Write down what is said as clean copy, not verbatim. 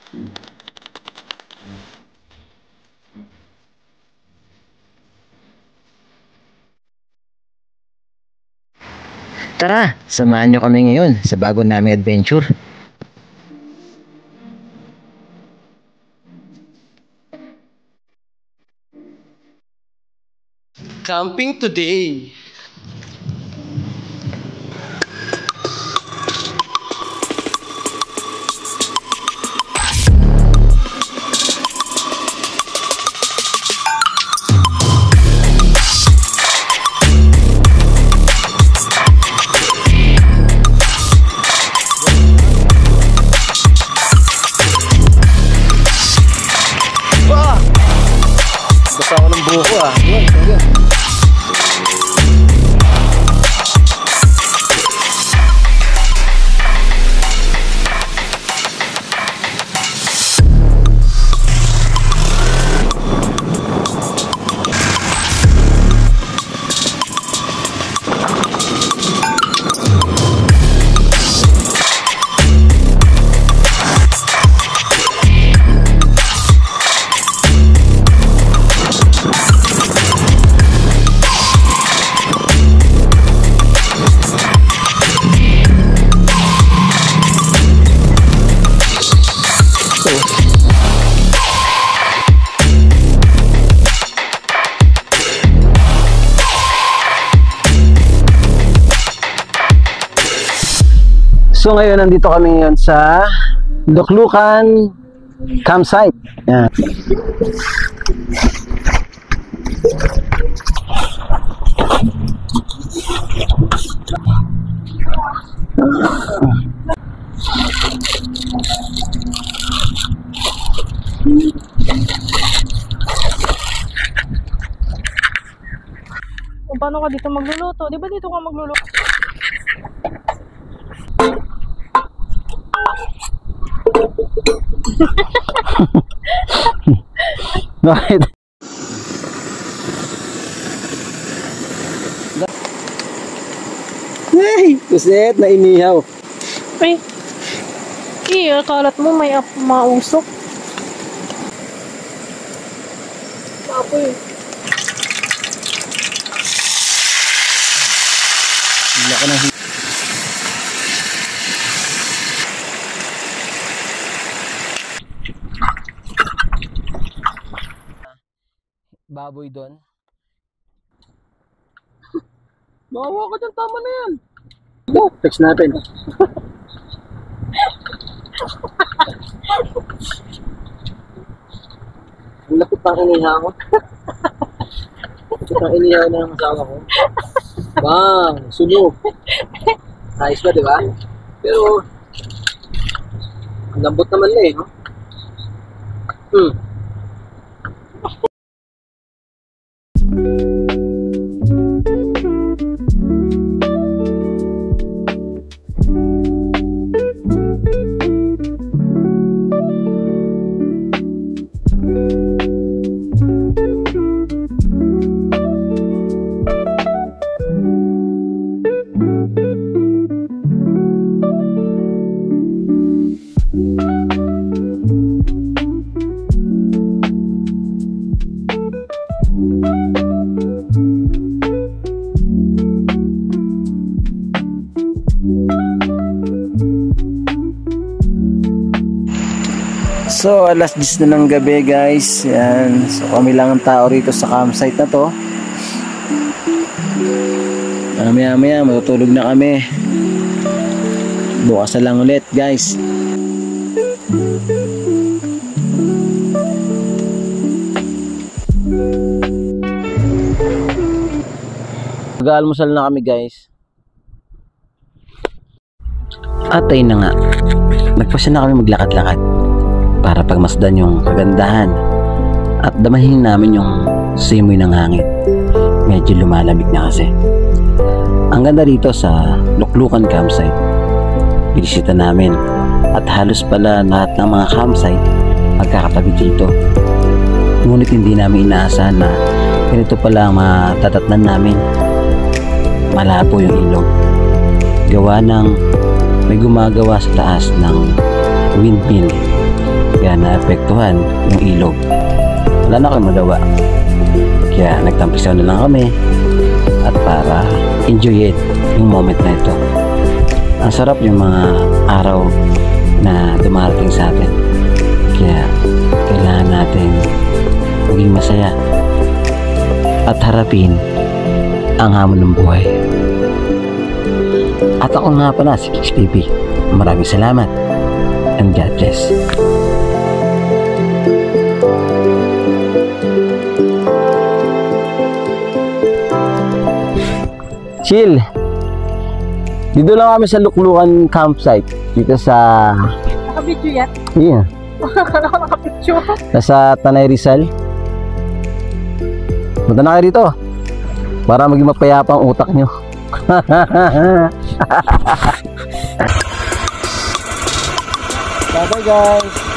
Tara, samahan nyo kami ngayon sa bago naming adventure. Camping today. Basta ako ng buko ah. So ngayon nandito kami ngayon sa Luklukan campsite. Yan. Paano ka dito magluluto? Di ba dito ka magluluto? Bakit? Ay, kuset na inihaw. Ay, kalat mo may mausok. Apoy. Laki na. Baboy doon. Bawa ka dyan, tama na yan. Text natin. Ang lapit pa iniha ko. Ito iniha na ang asawa ko. Bang! Sunog! Nice ba, diba? Pero ang lambot naman na eh, no? So alas 10 na ng gabi guys. Yan. So kami lang ang tao rito sa campsite na to. Maya maya matutulog na kami. Bukas na lang ulit guys. Mag-aalmusal na kami guys. At ayun na nga, nagpasya na kami maglakad-lakad para pagmasdan yung kagandahan at damahin namin yung simoy ng hangin. Medyo lumalamig na kasi. Ang ganda dito sa Luklukan campsite. Binisita namin at halos pala lahat ng mga campsite magkakatabi dito. Ngunit hindi namin inaasahan na ganito pala ang matatatnan namin. Malabo yung ilog. Gawa ng may gumagawa sa taas ng windmill. Kaya naapektuhan yung ilog. Wala na kami magawa. Kaya nagtampisaw na lang kami. At para enjoy it yung moment na ito. Ang sarap yung mga araw na dumarating sa atin. Kaya kailangan natin maging masaya at harapin ang hamon ng buhay. At ako nga pala si Kicks Baby. Maraming salamat and God bless. Chill. Dito lang kami sa Luklukan campsite. Dito sa... Naka-video yan? Yeah. Akala ko naka-picture. Nasa Tanay Rizal. Punta na kayo rito para maging mapayapa ang utak nyo. Bye bye guys.